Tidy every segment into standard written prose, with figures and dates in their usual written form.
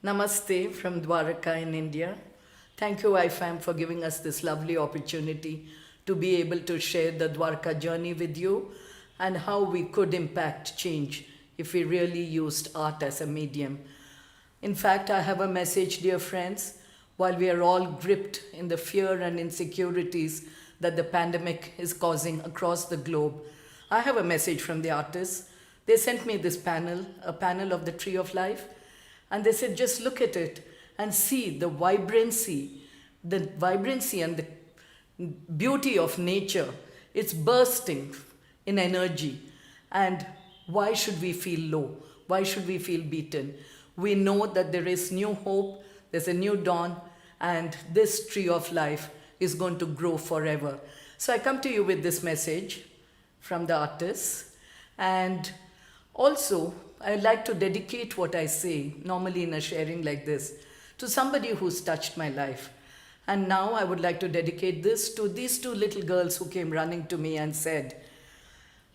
Namaste from Dwaraka in India. Thank you, IFAM, for giving us this lovely opportunity to be able to share the Dwarka journey with you and how we could impact change if we really used art as a medium. In fact, I have a message, dear friends. While we are all gripped in the fear and insecurities that the pandemic is causing across the globe, I have a message from the artists. They sent me this panel, a panel of the Tree of Life, and they said, just look at it and see the vibrancy and the beauty of nature. It's bursting in energy. And why should we feel low? Why should we feel beaten? We know that there is new hope, there's a new dawn, and this Tree of Life is going to grow forever. So I come to you with this message from the artists. And also, I like to dedicate what I say, normally in a sharing like this, to somebody who's touched my life. And now I would like to dedicate this to these two little girls who came running to me and said,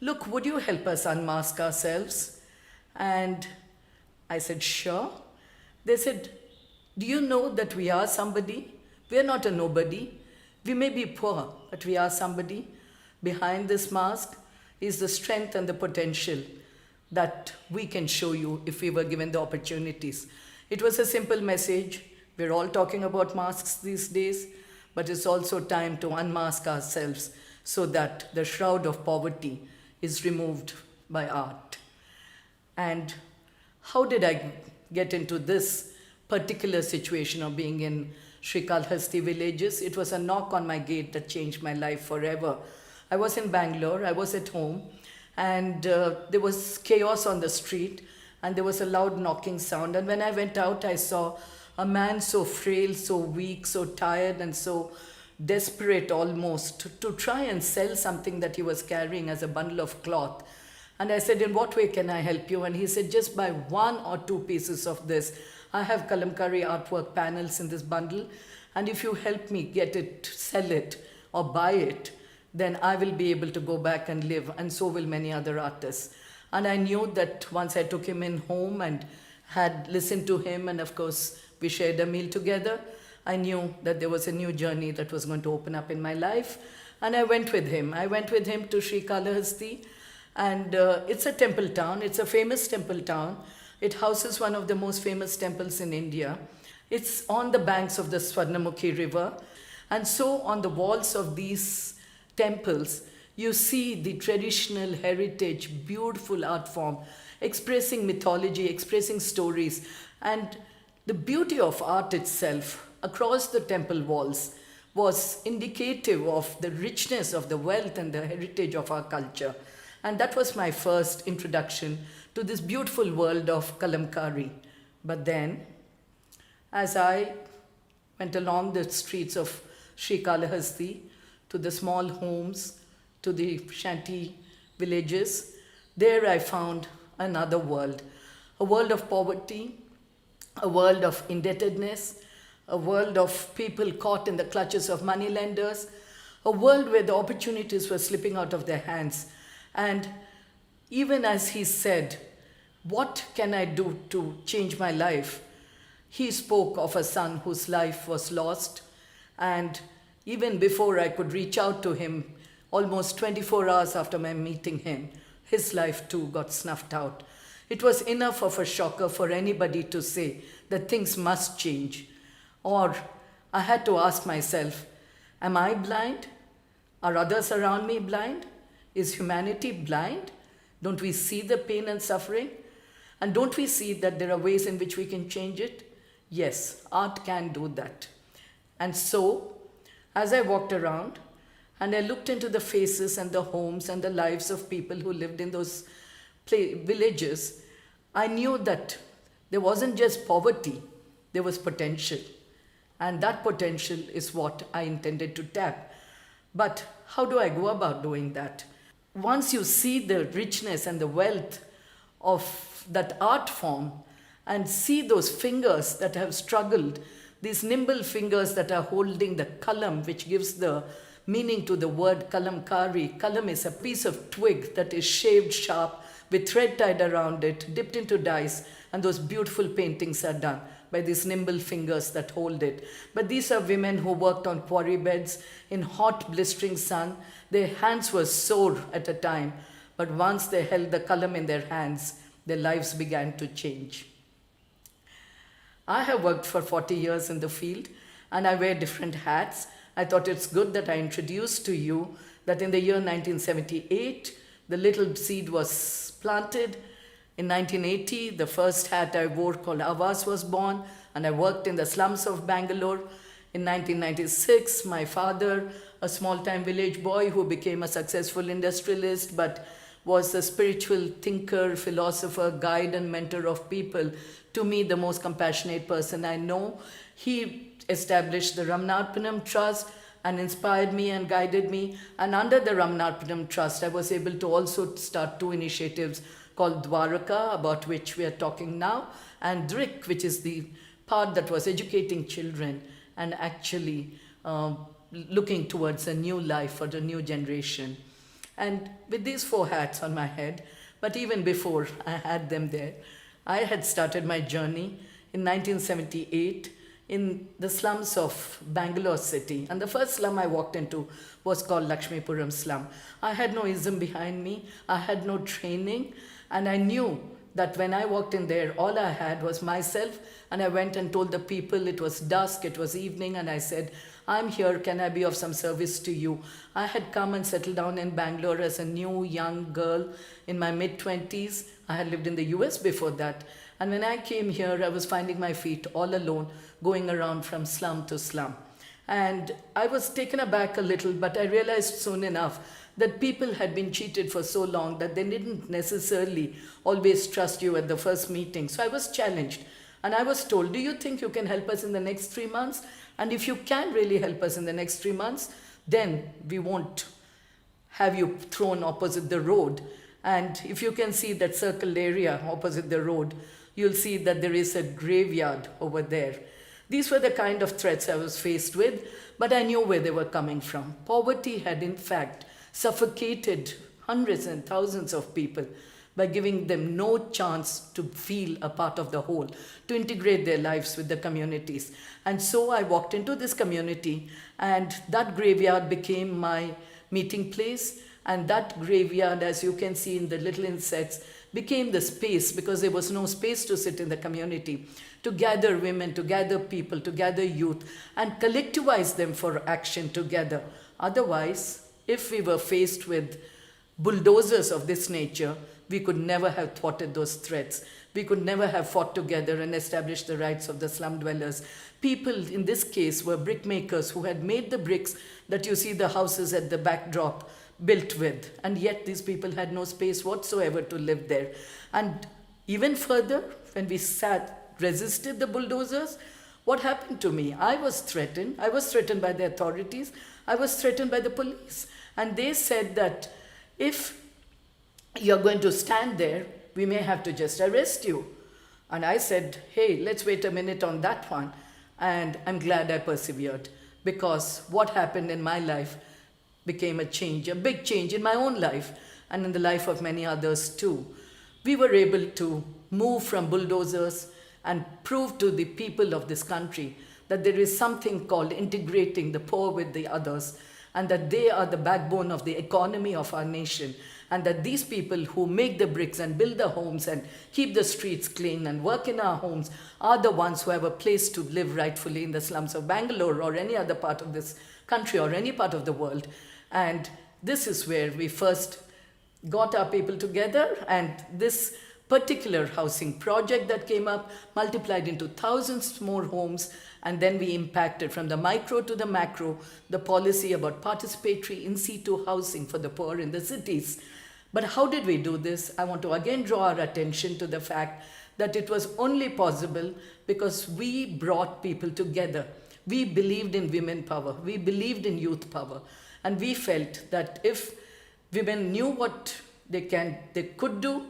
look, would you help us unmask ourselves? And I said, sure. They said, do you know that we are somebody? We are not a nobody. We may be poor, but we are somebody. Behind this mask is the strength and the potential that we can show you if we were given the opportunities. It was a simple message. We're all talking about masks these days, but it's also time to unmask ourselves so that the shroud of poverty is removed by art. And how did I get into this particular situation of being in Srikalahasti villages? It was a knock on my gate that changed my life forever. I was in Bangalore, I was at home, and there was chaos on the street, and there was a loud knocking sound. And when I went out, I saw a man so frail, so weak, so tired, and so desperate almost to try and sell something that he was carrying as a bundle of cloth. And I said, in what way can I help you? And he said, just buy 1 or 2 pieces of this. I have Kalamkari artwork panels in this bundle, and if you help me get it, sell it, or buy it, then I will be able to go back and live, and so will many other artists. And I knew that once I took him in home and had listened to him, and of course we shared a meal together, I knew that there was a new journey that was going to open up in my life. And I went with him. I went with him to Srikalahasti, and it's a temple town. It's a famous temple town. It houses one of the most famous temples in India. It's on the banks of the Swarnamukhi river. And so on the walls of these temples, you see the traditional heritage, beautiful art form, expressing mythology, expressing stories. And the beauty of art itself across the temple walls was indicative of the richness of the wealth and the heritage of our culture. And that was my first introduction to this beautiful world of Kalamkari. But then, as I went along the streets of Srikalahasti, to the small homes, to the shanty villages, there I found another world. A world of poverty, a world of indebtedness, a world of people caught in the clutches of moneylenders, a world where the opportunities were slipping out of their hands. And even as he said, what can I do to change my life? He spoke of a son whose life was lost, and even before I could reach out to him, almost 24 hours after my meeting him, his life too got snuffed out. It was enough of a shocker for anybody to say that things must change. Or I had to ask myself, am I blind? Are others around me blind? Is humanity blind? Don't we see the pain and suffering? And don't we see that there are ways in which we can change it? Yes, art can do that. And so, as I walked around and I looked into the faces and the homes and the lives of people who lived in those villages, I knew that there wasn't just poverty, there was potential. And that potential is what I intended to tap. But how do I go about doing that? Once you see the richness and the wealth of that art form and see those fingers that have struggled, these nimble fingers that are holding the kalam, which gives the meaning to the word Kalamkari. Kalam is a piece of twig that is shaved sharp with thread tied around it, dipped into dyes, and those beautiful paintings are done. by these nimble fingers that hold it. But these are women who worked on quarry beds in hot, blistering sun. Their hands were sore at a time, but once they held the kalam in their hands, their lives began to change. I have worked for 40 years in the field and I wear different hats. I thought it's good that I introduced to you that in the year 1978, the little seed was planted. In 1980, the first hat I wore called Avas was born, and I worked in the slums of Bangalore. In 1996, my father, a small-time village boy who became a successful industrialist but was a spiritual thinker, philosopher, guide and mentor of people, to me the most compassionate person I know. He established the Ramanarpanam Trust and inspired me and guided me. And under the Ramanarpanam Trust, I was able to also start two initiatives called Dwaraka, about which we are talking now, and Drik, which is the part that was educating children and actually looking towards a new life for the new generation. And with these 4 hats on my head, but even before I had them there, I had started my journey in 1978 in the slums of Bangalore city. And the first slum I walked into was called Lakshmipuram slum. I had no ism behind me, I had no training, and I knew that when I walked in there, all I had was myself, and I went and told the people. It was dusk, it was evening, and I said, I'm here, can I be of some service to you? I had come and settled down in Bangalore as a new young girl in my mid-20s. I had lived in the US before that. And when I came here, I was finding my feet all alone, going around from slum to slum. And I was taken aback a little, but I realized soon enough that people had been cheated for so long that they didn't necessarily always trust you at the first meeting. So I was challenged. And I was told, do you think you can help us in the next 3 months? And if you can really help us in the next 3 months, then we won't have you thrown opposite the road. And if you can see that circled area opposite the road, you'll see that there is a graveyard over there. These were the kind of threats I was faced with, but I knew where they were coming from. Poverty had in fact suffocated hundreds and thousands of people by giving them no chance to feel a part of the whole, to integrate their lives with the communities. And so I walked into this community, and that graveyard became my meeting place. And that graveyard, as you can see in the little insets, became the space, because there was no space to sit in the community, to gather women, to gather people, to gather youth, and collectivize them for action together. Otherwise, if we were faced with bulldozers of this nature, we could never have thwarted those threats. We could never have fought together and established the rights of the slum dwellers. People in this case were brick makers who had made the bricks that you see the houses at the backdrop built with. And yet these people had no space whatsoever to live there. And even further, when we resisted the bulldozers, what happened to me? I was threatened. I was threatened by the authorities. I was threatened by the police. And they said that if you're going to stand there, we may have to just arrest you. And I said, hey, let's wait a minute on that one. And I'm glad I persevered, because what happened in my life became a change, a big change in my own life and in the life of many others too. We were able to move from bulldozers and prove to the people of this country that there is something called integrating the poor with the others, and that they are the backbone of the economy of our nation, and that these people who make the bricks and build the homes and keep the streets clean and work in our homes are the ones who have a place to live rightfully in the slums of Bangalore or any other part of this country or any part of the world. And this is where we first got our people together, and this particular housing project that came up multiplied into thousands more homes, and then we impacted from the micro to the macro the policy about participatory in situ housing for the poor in the cities. But how did we do this? I want to again draw our attention to the fact that it was only possible because we brought people together. We believed in women power, we believed in youth power, and we felt that if women knew what they could do,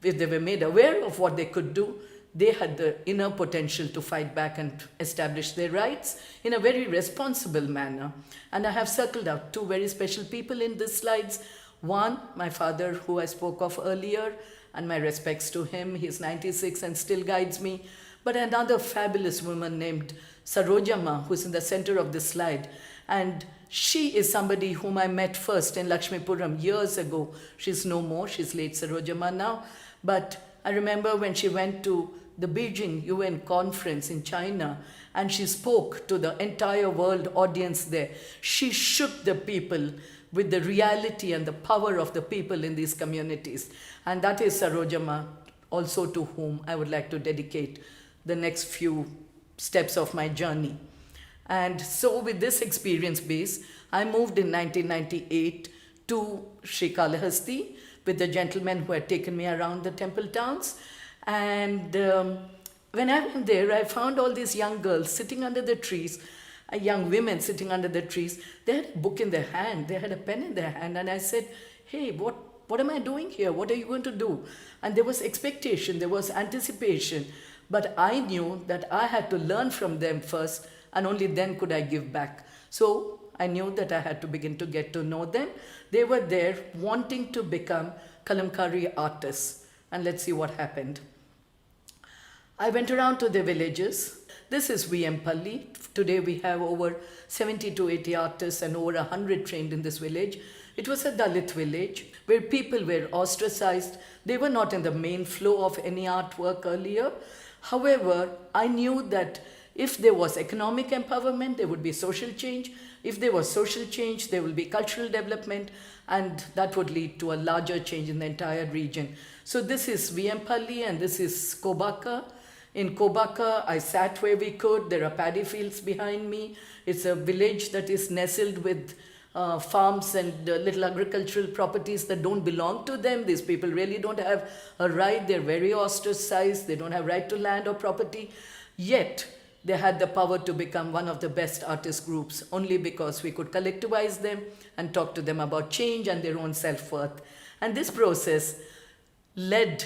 if they were made aware of what they could do, they had the inner potential to fight back and establish their rights in a very responsible manner. And I have circled out two very special people in these slides. One, my father, who I spoke of earlier, and my respects to him. He's 96 and still guides me. but another fabulous woman named Sarojama, who's in the center of this slide. And she is somebody whom I met first in Lakshmipuram years ago. She's no more, she's late Sarojama now. But I remember when she went to the Beijing UN conference in China and she spoke to the entire world audience there. She shook the people with the reality and the power of the people in these communities. And that is Sarojama, also to whom I would like to dedicate the next few steps of my journey. And so with this experience base, I moved in 1998 to Srikalahasti with the gentleman who had taken me around the temple towns. And when I went there, I found all these young girls sitting under the trees, young women sitting under the trees. They had a book in their hand, they had a pen in their hand. And I said, hey, what am I doing here? What are you going to do? And there was expectation, there was anticipation. But I knew that I had to learn from them first, and only then could I give back. So I knew that I had to begin to get to know them. They were there wanting to become Kalamkari artists. And let's see what happened. I went around to the villages. This is Viempalli. Today we have over 70 to 80 artists and over 100 trained in this village. It was a Dalit village where people were ostracized. They were not in the main flow of any artwork earlier. However, I knew that if there was economic empowerment, there would be social change. If there was social change, there will be cultural development, and that would lead to a larger change in the entire region. So this is Viempalli and this is Kobaka. In Kobaka, I sat where we could. There are paddy fields behind me. It's a village that is nestled with farms and little agricultural properties that don't belong to them. These people really don't have a right. They're very ostracized. They don't have right to land or property. Yet, they had the power to become one of the best artist groups only because we could collectivize them and talk to them about change and their own self-worth. And this process led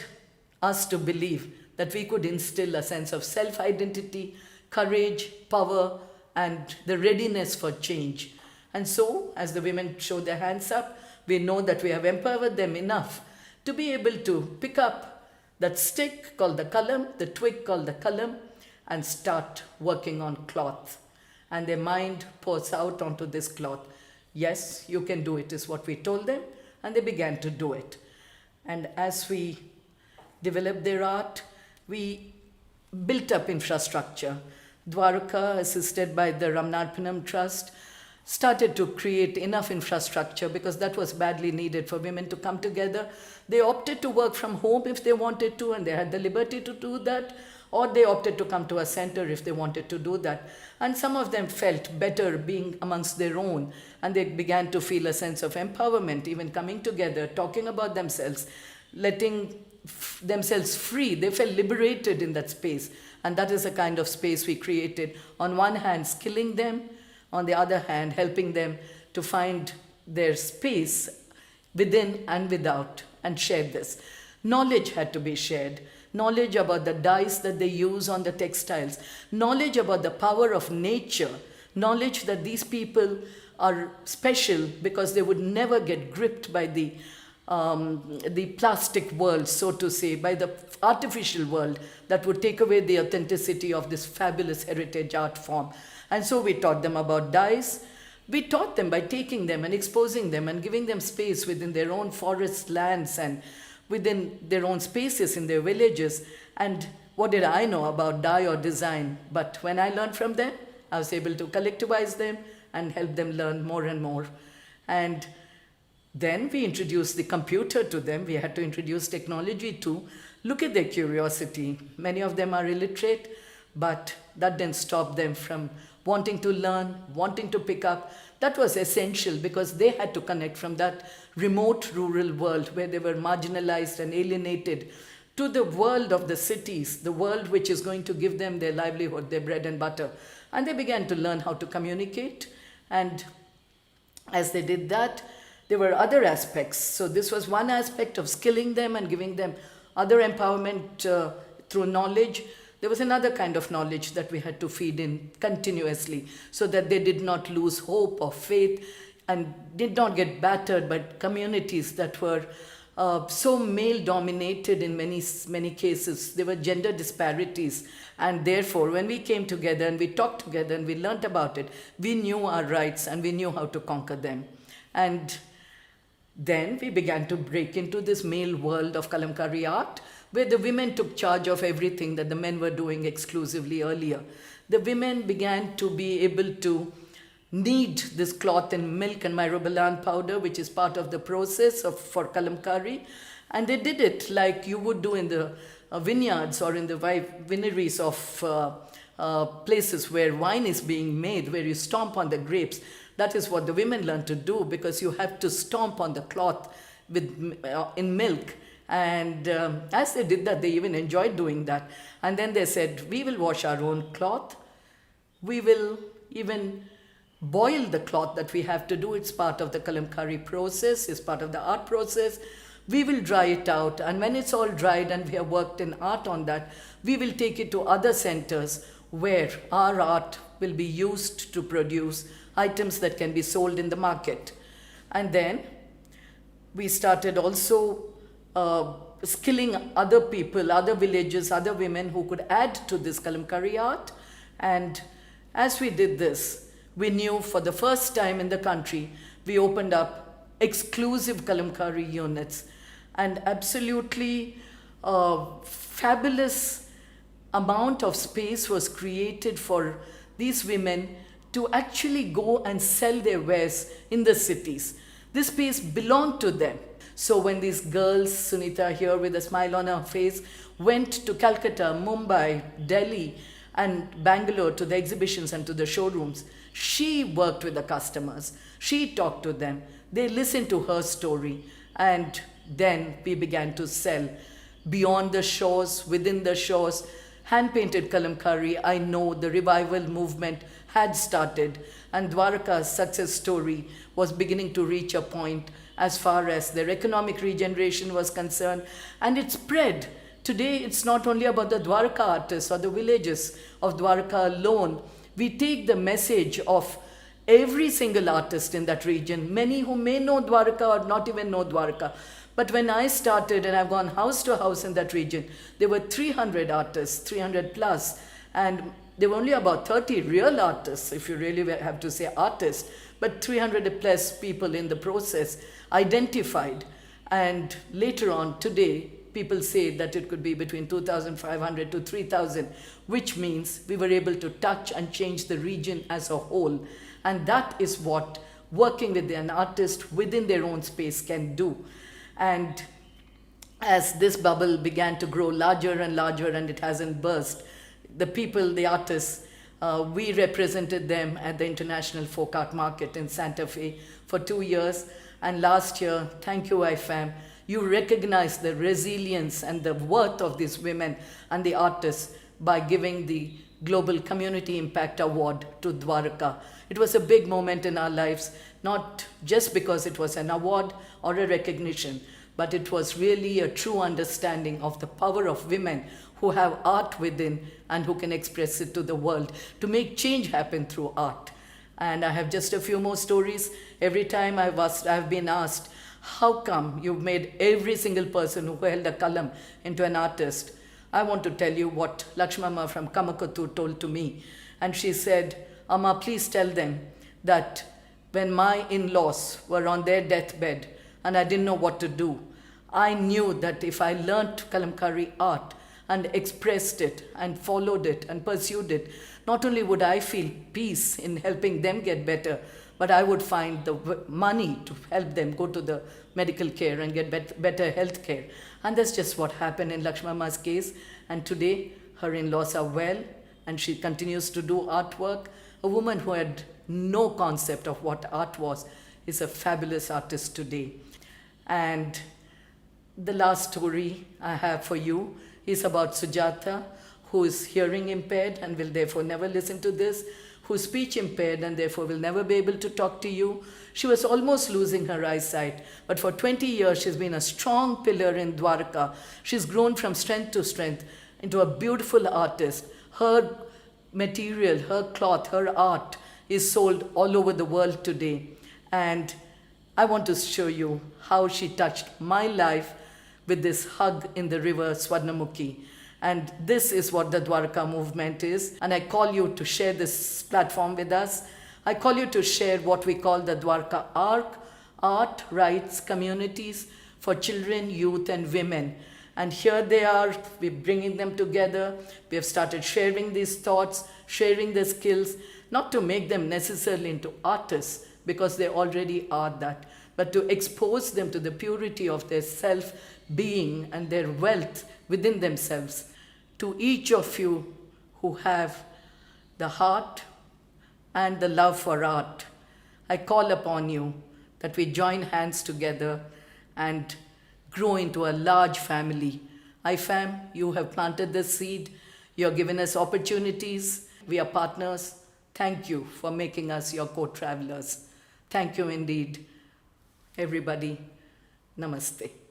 us to believe that we could instill a sense of self-identity, courage, power, and the readiness for change. And so, as the women show their hands up, we know that we have empowered them enough to be able to pick up that stick called the kalam, the twig called the kalam, and start working on cloth. And their mind pours out onto this cloth. Yes, you can do it, is what we told them, and they began to do it. And as we developed their art, we built up infrastructure. Dwaraka, assisted by the Ramanathanam Trust, started to create enough infrastructure because that was badly needed for women to come together. They opted to work from home if they wanted to, and they had the liberty to do that, or they opted to come to a center if they wanted to do that. And some of them felt better being amongst their own, and they began to feel a sense of empowerment, even coming together, talking about themselves, letting themselves free. They felt liberated in that space, and that is the kind of space we created. On one hand, skilling them, on the other hand, helping them to find their space within and without and share this. Knowledge had to be shared. Knowledge about the dyes that they use on the textiles. Knowledge about the power of nature. Knowledge that these people are special because they would never get gripped by the plastic world, so to say, by the artificial world that would take away the authenticity of this fabulous heritage art form. And so we taught them about dyes. We taught them by taking them and exposing them and giving them space within their own forest lands and within their own spaces in their villages. And what did I know about dye or design? But when I learned from them, I was able to collectivize them and help them learn more and more. And then we introduced the computer to them. We had to introduce technology too. Look at their curiosity. Many of them are illiterate, but that didn't stop them from wanting to learn, wanting to pick up. That was essential because they had to connect from that remote rural world where they were marginalized and alienated to the world of the cities, the world which is going to give them their livelihood, their bread and butter. And they began to learn how to communicate. And as they did that, there were other aspects. So this was one aspect of skilling them and giving them other empowerment through knowledge. There was another kind of knowledge that we had to feed in continuously so that they did not lose hope or faith and did not get battered by communities that were so male dominated in many cases. There were gender disparities, and therefore when we came together and we talked together and we learnt about it, we knew our rights and we knew how to conquer them. And then we began to break into this male world of Kalamkari art, where the women took charge of everything that the men were doing exclusively earlier. The women began to be able to knead this cloth in milk and myrobalan powder, which is part of the process for Kalamkari. And they did it like you would do in the vineyards or in the wineries of places where wine is being made, where you stomp on the grapes. That is what the women learned to do, because you have to stomp on the cloth in milk. And as they did that, they even enjoyed doing that. And then they said, we will wash our own cloth. We will even boil the cloth that we have to do. It's part of the Kalamkari process, it's part of the art process. We will dry it out, and when it's all dried and we have worked in art on that, we will take it to other centers where our art will be used to produce items that can be sold in the market. And then we started also skilling other people, other villages, other women who could add to this Kalamkari art. And as we did this, we knew for the first time in the country, we opened up exclusive Kalamkari units, and absolutely fabulous amount of space was created for these women to actually go and sell their wares in the cities. This space belonged to them. So when these girls, Sunita here with a smile on her face, went to Calcutta, Mumbai, Delhi, and Bangalore to the exhibitions and to the showrooms, she worked with the customers. She talked to them. They listened to her story. And then we began to sell beyond the shores, within the shores. Hand-painted Kalamkari, I know the revival movement had started, and Dwaraka's success story was beginning to reach a point as far as their economic regeneration was concerned, and it spread. Today, it's not only about the Dwaraka artists or the villages of Dwaraka alone. We take the message of every single artist in that region, many who may know Dwaraka or not even know Dwaraka. But when I started, and I've gone house to house in that region, there were 300 artists, 300 plus, and there were only about 30 real artists, if you really have to say artists, but 300 plus people in the process identified. And later on, today, people say that it could be between 2,500 to 3,000, which means we were able to touch and change the region as a whole. And that is what working with an artist within their own space can do. And as this bubble began to grow larger and larger, and it hasn't burst, the people, the artists, we represented them at the International Folk Art Market in Santa Fe for 2 years. And last year, thank you, IFAM, you recognized the resilience and the worth of these women and the artists by giving the Global Community Impact Award to Dwaraka. It was a big moment in our lives, not just because it was an award or a recognition, but it was really a true understanding of the power of women who have art within and who can express it to the world, to make change happen through art. And I have just a few more stories. Every time I've been asked, how come you've made every single person who held a kalam into an artist? I want to tell you what Lakshmama from Kamakattu told to me. And she said, Amma, please tell them that when my in-laws were on their deathbed and I didn't know what to do, I knew that if I learnt Kalamkari art and expressed it and followed it and pursued it, not only would I feel peace in helping them get better, but I would find the money to help them go to the medical care and get better health care. And that's just what happened in Lakshmama's case. And today, her in-laws are well, and she continues to do artwork. A woman who had no concept of what art was is a fabulous artist today. And the last story I have for you is about Sujata, who is hearing impaired and will therefore never listen to this, who's speech impaired and therefore will never be able to talk to you. She was almost losing her eyesight, but for 20 years she's been a strong pillar in Dwaraka. She's grown from strength to strength into a beautiful artist. Her material, her cloth, her art is sold all over the world today. And I want to show you how she touched my life with this hug in the river Swarnamukhi. And this is what the Dwaraka movement is. And I call you to share this platform with us. I call you to share what we call the Dwaraka art rights communities for children, youth and women. And here they are, we're bringing them together. We have started sharing these thoughts, sharing the skills, not to make them necessarily into artists, because they already are that, but to expose them to the purity of their self-being and their wealth within themselves. To each of you who have the heart and the love for art, I call upon you that we join hands together and grow into a large family. IFAM, you have planted this seed. You have given us opportunities. We are partners. Thank you for making us your co-travelers. Thank you indeed. Everybody, namaste.